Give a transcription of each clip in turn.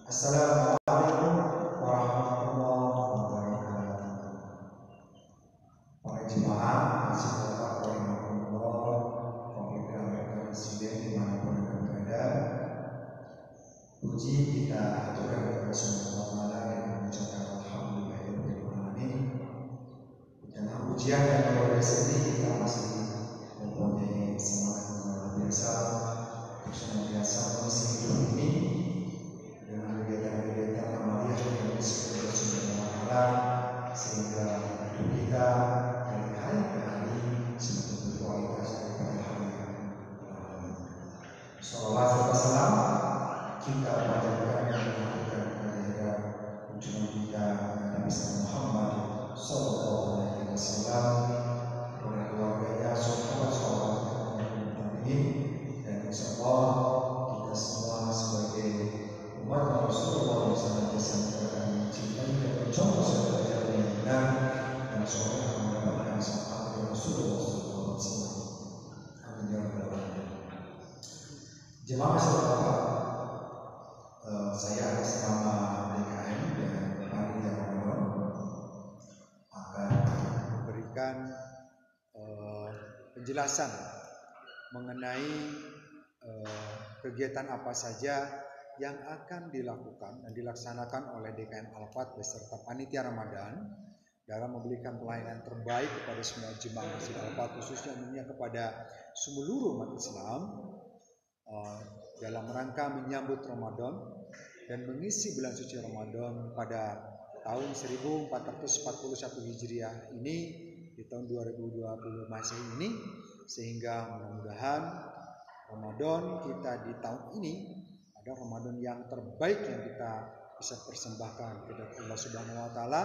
Assalamualaikum warahmatullahi wabarakatuh. Para jemaah, masih tetap warahmatullah, pemirsa Presiden dimanapun Anda berada. Puji kita aturkan kepada Subhanahu wa Ta'ala dengan mengucapkan alhamdulillahirabbil alamin. Di tengah ujian yang luar biasa ini kita masih mempunyai semangat luar biasa untuk senantiasa mengisi hidup ini dengan kegiatan-kegiatan amaliyah yang disebut Subhanahu wa Ta'ala, sehingga hidup kita dari hari ke hari semakin berkualitas daripada hari yang lalu. Salawat serta salam kita panjatkan dan mengaturkan kepada junjungan kita Nabi Muhammad Sallallahu Alaihi Wasallam, kepada keluarganya, sahabat-sahabat dan insyaallah kita semua sebagai umat Rasulullah SAW akan mencintai dan mencontoh segala jalan yang benar dan semoga akan mendapatkan syafaat dari Rasulullah SAW. Amin ya rabbal alamin. Jemaah sekalian, saya atas nama DKM dan Panitia Ramadan akan memberikan penjelasan mengenai kegiatan apa saja yang akan dilakukan dan dilaksanakan oleh DKM Al-Fat beserta Panitia Ramadan dalam memberikan pelayanan terbaik kepada semua jemaah Masjid Al-Fat, khususnya umumnya kepada seluruh umat Islam dalam rangka menyambut Ramadan dan mengisi bulan suci Ramadan pada tahun 1441 Hijriah ini, di tahun 2020 Masehi ini, sehingga mudah-mudahan Ramadan kita di tahun ini ada Ramadan yang terbaik yang kita bisa persembahkan kepada Allah Subhanahu wa Ta'ala,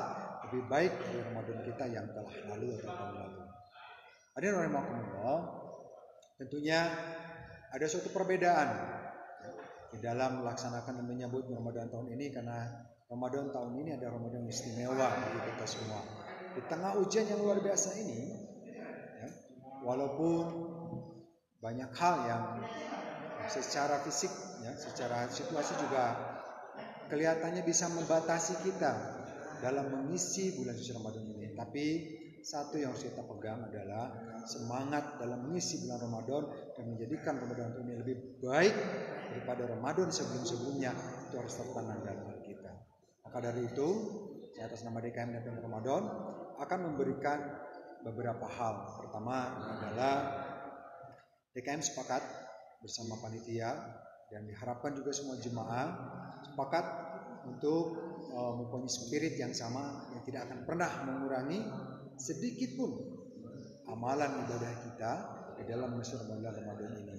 lebih baik dari Ramadan kita yang telah lalu atau tahun lalu. Hadirin rahimakumullah, tentunya ada suatu perbedaan di dalam melaksanakan dan menyambut Ramadan tahun ini, karena Ramadan tahun ini ada Ramadan istimewa bagi kita semua. Di tengah ujian yang luar biasa ini, walaupun banyak hal yang secara fisik, secara situasi juga kelihatannya bisa membatasi kita dalam mengisi bulan suci Ramadan ini. Tapi satu yang harus kita pegang adalah semangat dalam mengisi bulan Ramadan dan menjadikan Ramadan ini lebih baik daripada Ramadan sebelum-sebelumnya, itu harus tertanam dalam hati kita. Maka dari itu, saya atas nama DKM dan Ramadan akan memberikan beberapa hal. Pertama adalah DKM sepakat bersama panitia dan diharapkan juga semua jemaah sepakat untuk mempunyai spirit yang sama, yang tidak akan pernah mengurangi sedikit pun amalan ibadah kita di dalam bulan Ramadan ini.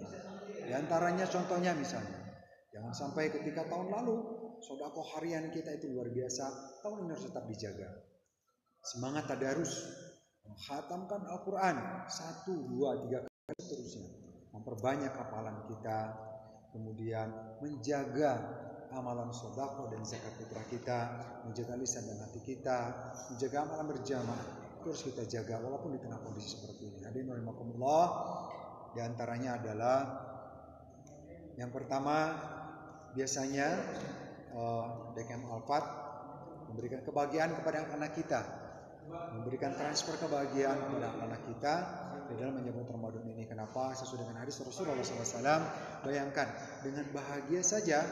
Di antaranya contohnya misalnya, jangan sampai ketika tahun lalu sedekah harian kita itu luar biasa, tahun ini harus tetap dijaga. Semangat tadarus, menghatamkan Al-Quran 1, 2, 3 kali seterusnya, memperbanyak hafalan kita, kemudian menjaga amalan sedekah dan zakat fitrah kita, menjaga lisan dan hati kita, menjaga amalan berjamaah, itu harus kita jaga walaupun di tengah kondisi seperti ini. Hadirin rahimakumullah, di antaranya adalah yang pertama, biasanya DKM Al-Fat memberikan kebahagiaan kepada anak-anak kita, memberikan transfer kebahagiaan kepada anak-anak kita di dalam menyambut Ramadan ini. Kenapa? Sesuai dengan hadis Rasulullah SAW. Bayangkan, dengan bahagia saja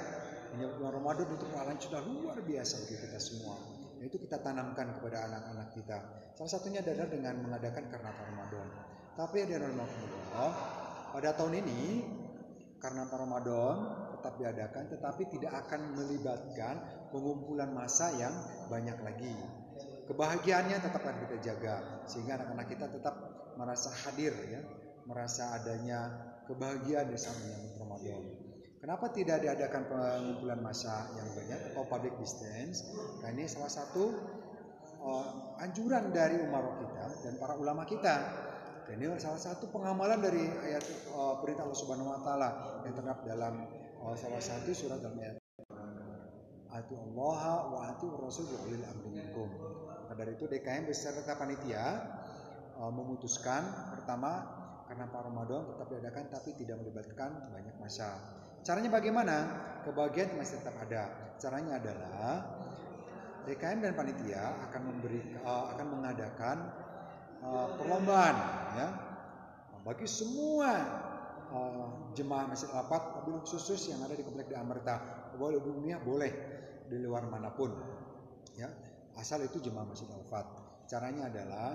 menyambut Ramadan itu pahala sudah luar biasa bagi kita semua. Nah, itu kita tanamkan kepada anak-anak kita. Salah satunya adalah dengan mengadakan Karnaval Ramadan. Tapi pada tahun ini Karnaval Ramadan tetap diadakan, tetapi tidak akan melibatkan pengumpulan massa yang banyak lagi. Kebahagiaannya tetap akan kita jaga, sehingga anak-anak kita tetap merasa hadir, merasa adanya kebahagiaan di saat menyambut Ramadan. Kenapa tidak diadakan pengumpulan massa yang banyak atau public distance? Nah, ini salah satu anjuran dari umarok kita dan para ulama kita. Dan ini salah satu pengamalan dari ayat perintah Allah Subhanahu wa Ta'ala yang terdapat dalam salah satu surat Al-Maidah. Ati Allah wa ati Rasul wa ulil amri minkum. Dari itu DKM beserta panitia memutuskan, pertama, karena Ramadan tetap diadakan tapi tidak melibatkan banyak massa. Caranya bagaimana? Kebahagiaan masih tetap ada. Caranya adalah DKM dan panitia akan mengadakan perlombaan ya bagi semua jemaah Masjid Al-Waqaf wabil khusus yang ada di Komplek The Amerta. Boleh dunia, boleh di luar manapun ya, asal itu jemaah Masjid Al-Waqaf. Caranya adalah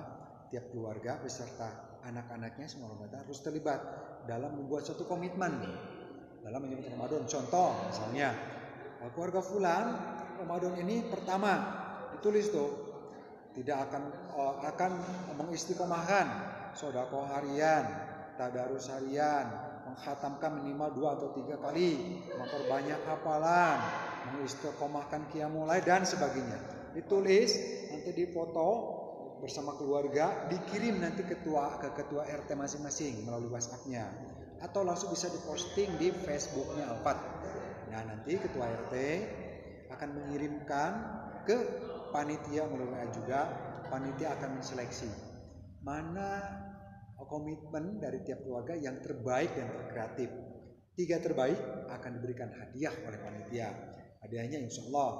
tiap keluarga beserta anak-anaknya semua harus terlibat dalam membuat suatu komitmen dalam menyambut Ramadan. Contoh misalnya keluarga fulan Ramadan ini pertama ditulis tuh tidak akan mengistiqomahkan sedekah harian, tadarus harian, menghatamkan minimal 2 atau 3 kali, memperbanyak hafalan, mengistiqomahkan qiyamul lail dan sebagainya. Ditulis, nanti difoto bersama keluarga, dikirim nanti ke ketua RT masing-masing melalui WhatsApp-nya, atau langsung bisa diposting di Facebook-nya Al-Fat. Nah, nanti ketua RT akan mengirimkan ke panitia melalui juga. Panitia akan menseleksi mana komitmen dari tiap keluarga yang terbaik dan terkreatif. 3 terbaik akan diberikan hadiah oleh panitia. Hadiahnya insya Allah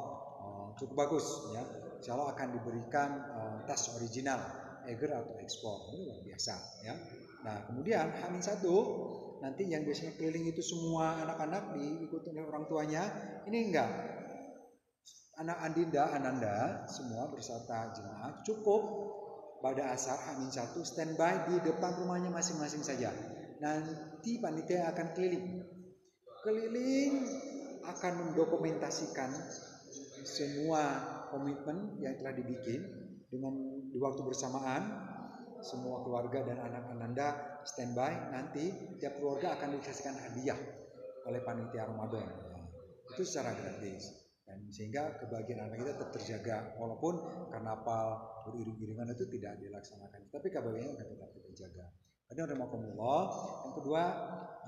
cukup bagus ya. Insya Allah akan diberikan tas original Eiger atau ekspor. Ini luar biasa ya. Nah kemudian H-1 nanti yang biasanya keliling itu semua anak-anak diikuti oleh orang tuanya. Ini enggak. Anak Ananda semua berserta jemaah cukup pada asar H-1 standby di depan rumahnya masing-masing saja. Nanti panitia akan keliling akan mendokumentasikan semua komitmen yang telah dibikin dengan di waktu bersamaan. Semua keluarga dan anak Ananda standby, nanti tiap keluarga akan dikasihkan hadiah oleh panitia Ramadan. Itu secara gratis. Dan sehingga kebahagiaan anak kita tetap terjaga walaupun karnaval beriring-iringan itu tidak dilaksanakan, tapi kebahagiaan akan tetap kita jaga. Ada rahimakumullah. Yang kedua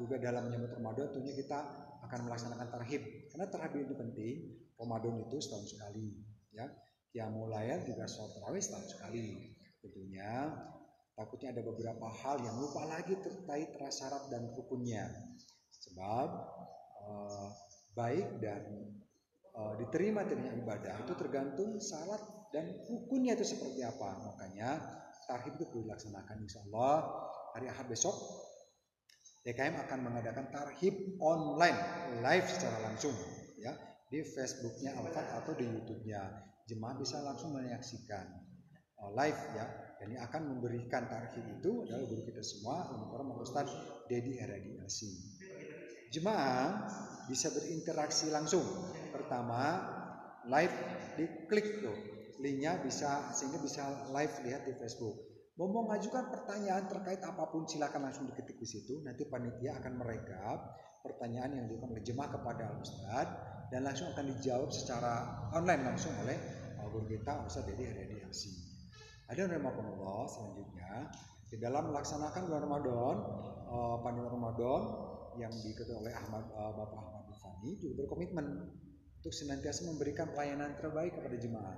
juga dalam menyambut Ramadan tentunya kita akan melaksanakan tarhib, karena tarhib itu penting. Ramadan itu setahun sekali ya, qiyamul lail juga sholat tarawih setahun sekali. Tentunya takutnya ada beberapa hal yang lupa lagi terkait syarat dan rukunnya, sebab baik dan diterima tidaknya ibadah itu tergantung syarat dan rukunnya itu seperti apa. Makanya tarhib itu perlu dilaksanakan. Insya Allah hari Ahad besok DKM akan mengadakan tarhib online live secara langsung ya di Facebooknya Al-Fat atau di YouTube-nya. Jemaah bisa langsung menyaksikan live ya. Dan ini akan memberikan tarhib itu adalah guru kita semua, Al-Mukarram Ustaz Dedi Heradi LC. Jemaah bisa berinteraksi langsung. Pertama, live diklik tuh linknya bisa, sehingga bisa live lihat di Facebook. Mau mengajukan pertanyaan terkait apapun silakan langsung diketik di situ. Nanti panitia akan merekap pertanyaan yang dilakukan oleh jemaah kepada Ustaz dan langsung akan dijawab secara online langsung oleh guru kita Ustaz Dedi Heradi LC. Ada rahimakumullah. Selanjutnya di dalam melaksanakan bulan Ramadan, panitia Ramadan yang diketuai oleh Bapak Ahmad Fani juga berkomitmen untuk senantiasa memberikan pelayanan terbaik kepada jemaah.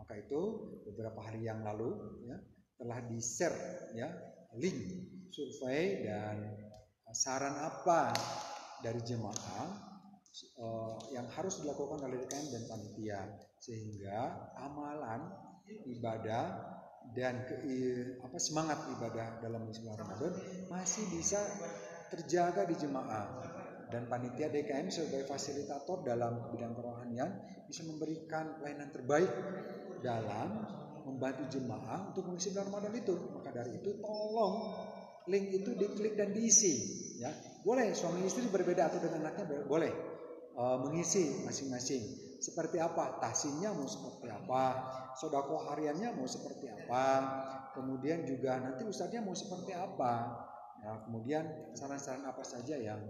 Maka itu beberapa hari yang lalu ya, telah di-share ya link survei dan saran apa dari jemaah yang harus dilakukan oleh DKM dan panitia, sehingga amalan ibadah dan semangat ibadah dalam bulan Ramadan masih bisa terjaga di jemaah. Dan panitia DKM sebagai fasilitator dalam bidang kerohanian bisa memberikan pelayanan terbaik dalam membantu jemaah untuk mengisi bulan Ramadan itu. Maka dari itu tolong link itu diklik dan diisi ya. Boleh suami istri berbeda atau dengan anaknya boleh mengisi masing-masing. Seperti apa? Tahsinnya mau seperti apa? Sedekah hariannya mau seperti apa? Kemudian juga nanti ustadznya mau seperti apa? Ya, kemudian saran-saran apa saja yang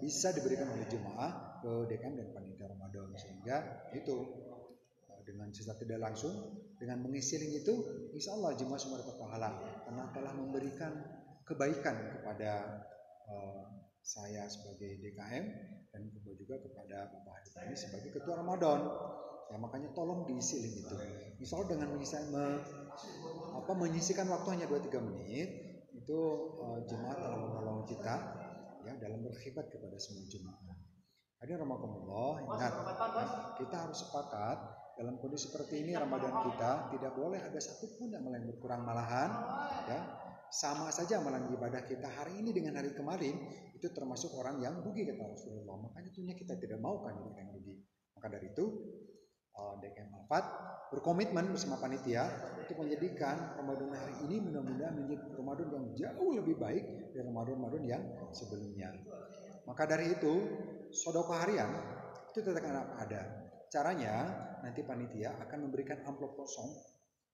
bisa diberikan oleh jemaah ke DKM dan panitia Ramadan, sehingga itu dengan secara tidak langsung dengan mengisi link itu insya Allah jemaah semua dapat pahala karena telah memberikan kebaikan kepada saya sebagai DKM dan juga kepada Bapak Haditani sebagai ketua Ramadan. Ya, makanya tolong diisi link itu. Insya Allah dengan menyisikan waktu hanya 2-3 menit itu jemaah telah menolong kita ya dalam berkhidmat kepada semua jemaah. Hadirin rahimakumullah, ingat ya, kita harus sepakat dalam kondisi seperti ini Ramadan kita tidak boleh ada satupun yang berkurang, malahan ya sama saja amalan ibadah kita hari ini dengan hari kemarin itu termasuk orang yang rugi kata Rasulullah. Makanya tentunya kita tidak mau kan yang rugi. Maka dari itu DKM Al-Fat berkomitmen bersama panitia untuk menjadikan Ramadan hari ini mudah-mudahan menjadi Ramadan yang jauh lebih baik dari Ramadan yang sebelumnya. Maka dari itu sedekah harian itu tetap akan ada. Caranya nanti panitia akan memberikan amplop kosong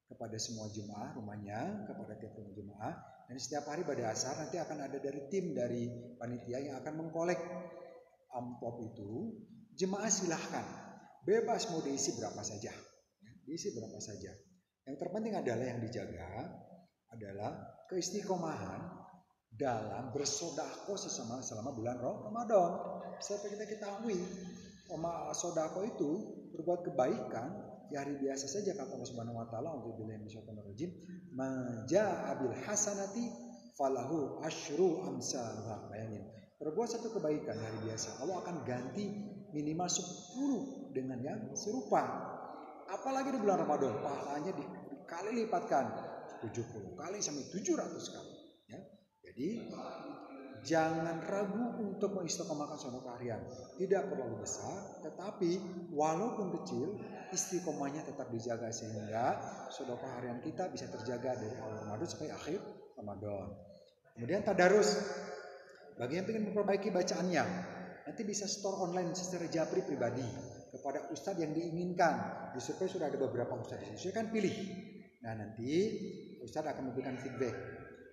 kepada semua jemaah rumahnya, kepada tiap rumah jemaah, dan setiap hari pada asar nanti akan ada dari tim dari panitia yang akan mengkolek amplop itu. Jemaah silahkan bebas mau diisi berapa saja, diisi berapa saja. Yang terpenting adalah yang dijaga adalah keistiqomahan dalam bersedekah selama bulan Ramadan. Seperti kita ketahui, sedekah itu berbuat kebaikan di hari biasa saja kata Allah Subhanahu wa taala, "A'udzubillahi minasyaitonir rajim, ma jaa'a bil hasanati falahu asyru amsalha." Bayangin, berbuat satu kebaikan di hari biasa, Allah akan ganti minimal 10 dengan yang serupa. Apalagi di bulan Ramadan, pahalanya dikali lipatkan 70 kali sampai 700 kali. Ya. Jadi jangan ragu untuk mengistiqomahkan sedekah harian. Tidak terlalu besar, tetapi walaupun kecil, istiqomahnya tetap dijaga sehingga sedekah harian kita bisa terjaga dari awal Ramadan sampai akhir Ramadan. Kemudian tadarus. Bagi yang ingin memperbaiki bacaannya, nanti bisa store online secara japri pribadi kepada ustadz yang diinginkan. Di survei sudah ada beberapa ustadz di sini, kan pilih. Nah nanti ustadz akan memberikan feedback.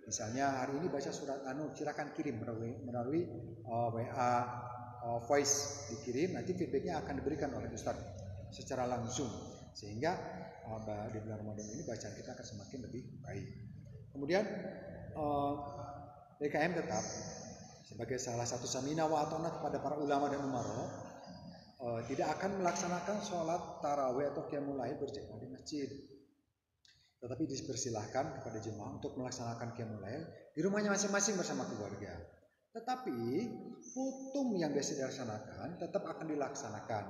Misalnya hari ini baca surat An-Nur, silakan kirim melalui WA voice dikirim, nanti feedbacknya akan diberikan oleh ustadz secara langsung sehingga di bulan Ramadan ini bacaan kita akan semakin lebih baik. Kemudian DKM tetap sebagai salah satu samina wa atona kepada para ulama dan umaro tidak akan melaksanakan sholat tarawih atau qiyamul lail berjamaah di masjid. Tetapi dipersilahkan kepada jemaah untuk melaksanakan qiyamul lail di rumahnya masing-masing bersama keluarga. Tetapi hukum yang biasa dilaksanakan tetap akan dilaksanakan.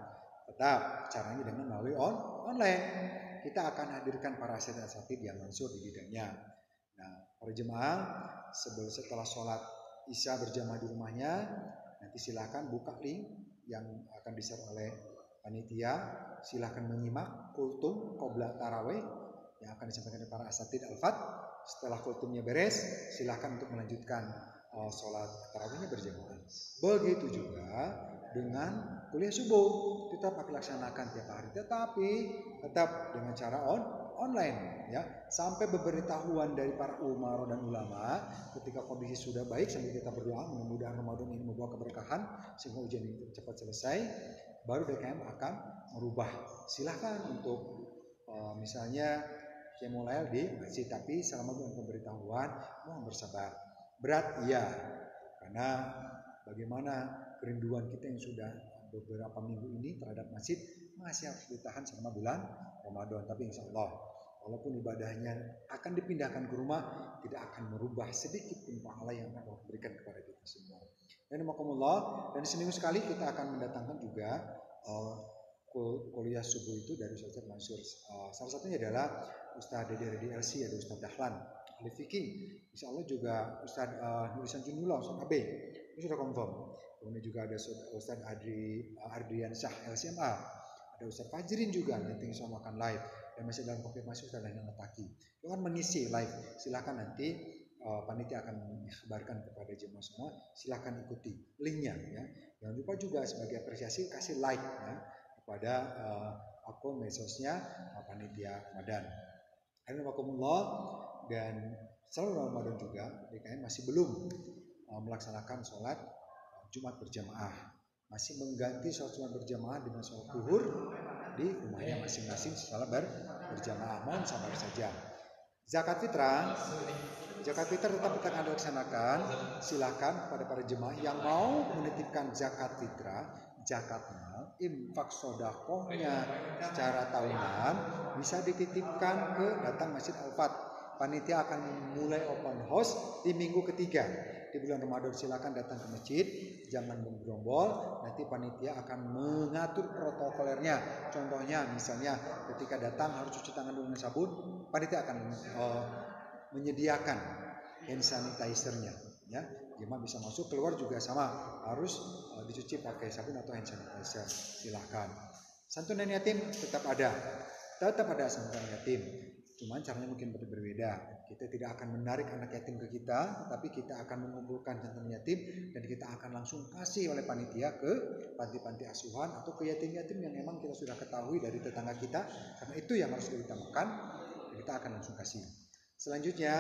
Tetap caranya dengan melalui online. Kita akan hadirkan para asatidz yang mansur di bidangnya. Nah, para jemaah setelah sholat Isya berjamaah di rumahnya, nanti silahkan buka link yang akan di-share oleh panitia. Silahkan menyimak kultum qobla tarawih yang akan disampaikan oleh para asatidz Al-Fat. Setelah kultumnya beres, silahkan untuk melanjutkan sholat tarawihnya berjamaah. Begitu juga dengan kuliah subuh, tetap akan dilaksanakan tiap hari, tetapi tetap dengan cara online ya, sampai pemberitahuan dari para umaro dan ulama ketika kondisi sudah baik sambil kita berdoa mudah-mudahan Ramadan ini membawa keberkahan sehingga ujian ini cepat selesai, baru DKM akan merubah. Silahkan untuk misalnya qiyamul lail di masjid, tapi selama bulan pemberitahuan mohon bersabar. Berat iya, karena bagaimana kerinduan kita yang sudah beberapa minggu ini terhadap masjid masih harus ditahan selama bulan Ramadan. Tapi insya Allah walaupun ibadahnya akan dipindahkan ke rumah, tidak akan merubah sedikit pun pahala yang Allah berikan kepada kita semua. Dan dan seminggu sekali kita akan mendatangkan juga kuliah subuh itu dari Ustaz Mansur. Salah satunya adalah Ustaz Dede LC, ada Ustaz Dahlan ahli fikih. Insya Allah juga Ustaz Nurisan Junullah, Ustaz Abe, itu sudah confirm. Kemudian juga ada Ustaz Ardrian Syah LCMA, ada Ustaz Fajrin juga nanti insya Allah akan live. Dan masih dalam konfirmasi Ustaz Dahlan Nataki itu akan mengisi live. Silakan nanti panitia akan mengabarkan kepada jemaah semua. Silakan ikuti linknya ya. Jangan lupa juga sebagai apresiasi kasih like ya kepada akun medsosnya panitia Ramadan. Alhamdulillah, dan selalu Ramadan juga DKM masih belum melaksanakan sholat Jumat berjamaah, masih mengganti sholat Jumat berjamaah dengan sholat zuhur di rumahnya masing-masing setelah berjamaah. Mohon sabar saja. Zakat fitrah tetap akan dilaksanakan. Silakan kepada para jemaah yang mau menitipkan zakat fitrah, zakatnya, infak sodakohnya secara tahunan bisa dititipkan ke datang Masjid Al-Fat. Panitia akan mulai open house di minggu ketiga. di bulan Ramadan silakan datang ke masjid, jangan bergerombol, nanti panitia akan mengatur protokolernya. Contohnya misalnya ketika datang harus cuci tangan dengan sabun, panitia akan menyediakan hand sanitizer-nya, ya. Jemaah bisa masuk, keluar juga sama, harus dicuci pakai sabun atau hand sanitizer. Silakan. Santunan yatim tetap ada santunan yatim. Cuman caranya mungkin berbeda. Kita tidak akan menarik anak yatim ke kita, tetapi kita akan mengumpulkan santunan yatim dan kita akan langsung kasih oleh panitia ke panti-panti asuhan atau ke yatim-yatim yang memang kita sudah ketahui dari tetangga kita, karena itu yang harus diutamakan, kita akan langsung kasih. Selanjutnya,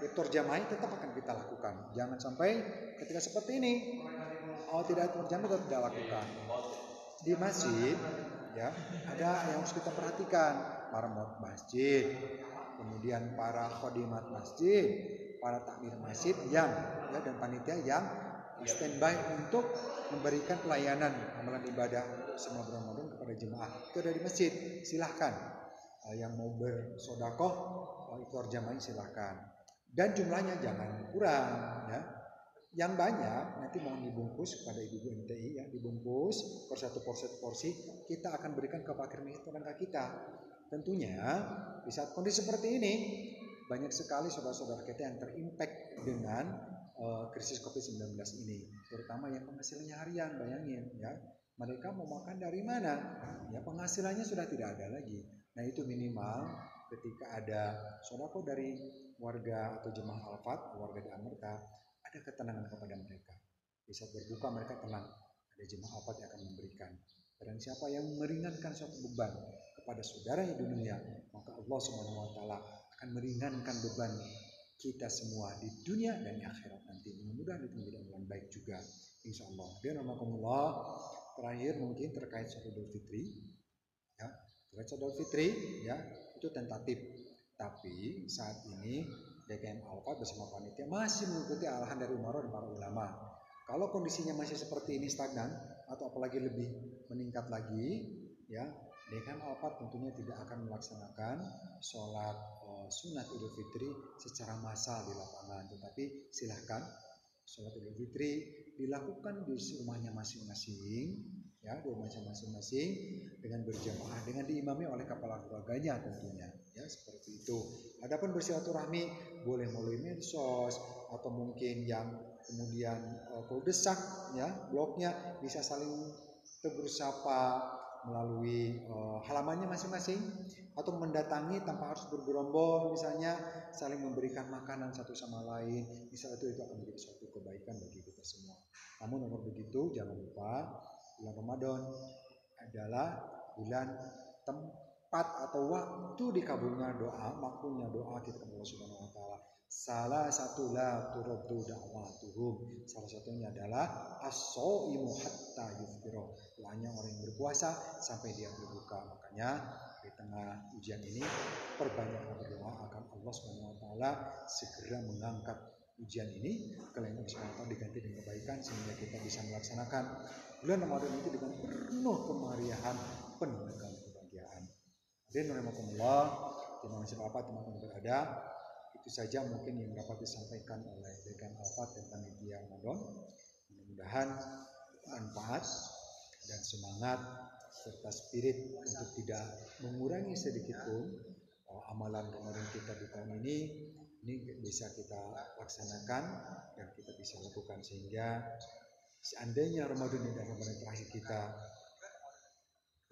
iftar jamaah tetap akan kita lakukan. Jangan sampai ketika seperti ini, tidak iftar jamaah tetap tidak lakukan. Di masjid, ya, ada yang harus kita perhatikan, para muat masjid, kemudian para khodimat masjid, para takmir masjid yang dan panitia yang standby untuk memberikan pelayanan amalan ibadah untuk semua Ramadan kepada jemaah. Itu ada di masjid, silahkan. Yang mau bersodakoh iftar jamaah silahkan. Dan jumlahnya jangan kurang, ya. Yang banyak nanti mohon dibungkus kepada ibu-ibu MTI, ya, dibungkus per satu porsi kita akan berikan ke fakir miskin tetangga kita. Tentunya di saat kondisi seperti ini banyak sekali saudara-saudara kita yang terimpact dengan krisis COVID-19 ini, terutama yang penghasilannya harian. Bayangin, ya, mereka mau makan dari mana? Ya, penghasilannya sudah tidak ada lagi. Nah, itu minimal ketika ada sedekah dari warga atau jemaah Al-Fat, warga di Amerta, ada ketenangan kepada mereka. Di saat berbuka mereka tenang, ada jemaah Al-Fat yang akan memberikan. Dan siapa yang meringankan suatu beban kepada saudara di dunia, maka Allah Subhanahu wa taala akan meringankan beban kita semua di dunia dan di akhirat nanti. Mudah-mudahan itu menjadi amalan baik juga, insyaallah. Dan rahmatullah, terakhir mungkin terkait Salat Idul Fitri, ya. Terkait Salat Idul Fitri, ya, itu tentatif. Tapi saat ini DKM Al-Fat bersama panitia masih mengikuti arahan dari Umar dan para ulama. Kalau kondisinya masih seperti ini stagnan atau apalagi lebih meningkat lagi, ya, DKM Al-Fat tentunya tidak akan melaksanakan sholat sunat Idul Fitri secara massal di lapangan, tetapi silahkan sholat Idul Fitri dilakukan di rumahnya masing-masing, ya, di rumahnya masing-masing dengan berjamaah, dengan diimami oleh kepala keluarganya tentunya, ya, seperti itu. Adapun bersilaturahmi boleh melalui medsos atau mungkin yang kemudian kuldesak, ya, blognya bisa saling tegur sapa melalui halamannya masing-masing atau mendatangi tanpa harus bergerombol, misalnya saling memberikan makanan satu sama lain. Misalnya itu akan menjadi suatu kebaikan bagi kita semua. Namun nomor begitu jangan lupa bulan Ramadan adalah bulan tempat atau waktu dikabulnya doa, makbulnya doa kita kepada Allah Subhanahu wa taala. Salah satu la turaddu da'watuhum. Salah satunya adalah as-shaimu hatta yufṭira. Doanya orang yang berpuasa sampai dia berbuka. Makanya di tengah ujian ini perbanyak berdoa agar Allah Subhanahu wa taala segera mengangkat ujian ini ke langit Allah diganti dengan kebaikan sehingga kita bisa melaksanakan bulan Ramadan itu dengan penuh kemeriahan, penuh dengan kebahagiaan. Dan rahimakumullah, terima kasih Bapak teman-teman berada. Itu saja mungkin yang dapat disampaikan oleh DKM Al-Fat dan panitia Ramadan. Mudah-mudahan manfaat dan semangat serta spirit untuk tidak mengurangi sedikit pun amalan Ramadan kita di tahun ini bisa kita laksanakan dan kita bisa lakukan sehingga seandainya Ramadan ini adalah Ramadan terakhir kita,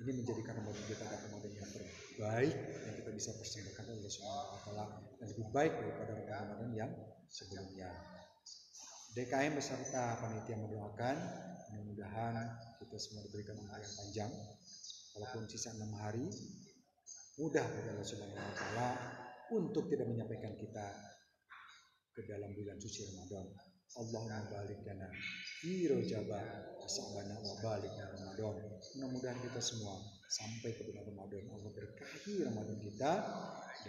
ini menjadikan Ramadan kita adalah Ramadan yang terbaik yang kita bisa persembahkan oleh Allah Subhanahu wa taala dan lebih baik daripada Ramadan yang sebelumnya. DKM beserta panitia mendoakan mudah-mudahan kita semua diberikan umur yang panjang, walaupun sisa 6 hari, mudah bagi Allah Subhanahu wa taala untuk tidak menyampaikan kita ke dalam bulan suci Ramadan. Allahumma barik lana fi Rajab wa Sya'ban wa barik lana Ramadan. Mudah-mudahan kita semua sampai ke bulan Ramadan, Allah berkahi Ramadan kita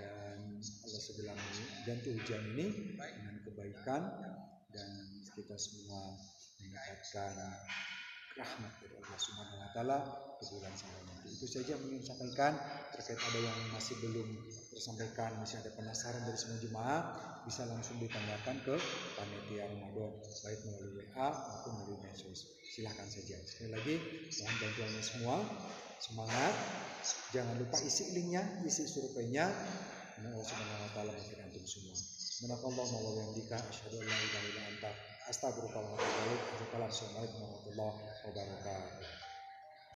dan Allah segera ganti ujian ini dengan kebaikan dan kita semua mendapatkan rahmat dari Allah Subhanahu wa taala di bulan Syawal nanti. Itu saja yang ingin sampaikan. Terkait ada yang masih belum tersampaikan, masih ada penasaran dari semua jemaah, bisa langsung ditanyakan ke panitia Ramadan baik melalui WA maupun melalui medsos. Silahkan saja. Sekali lagi mohon bantuannya semua. Semangat. Jangan lupa isi linknya, isi surveinya. Allah Subhanahu wa taala memberkati antum semua. Subhanallah wa bihamdika asyhadu an la ilaha illa anta astaghfiruka wa atubu ilaik. Assalamualaikum warahmatullahi wabarakatuh.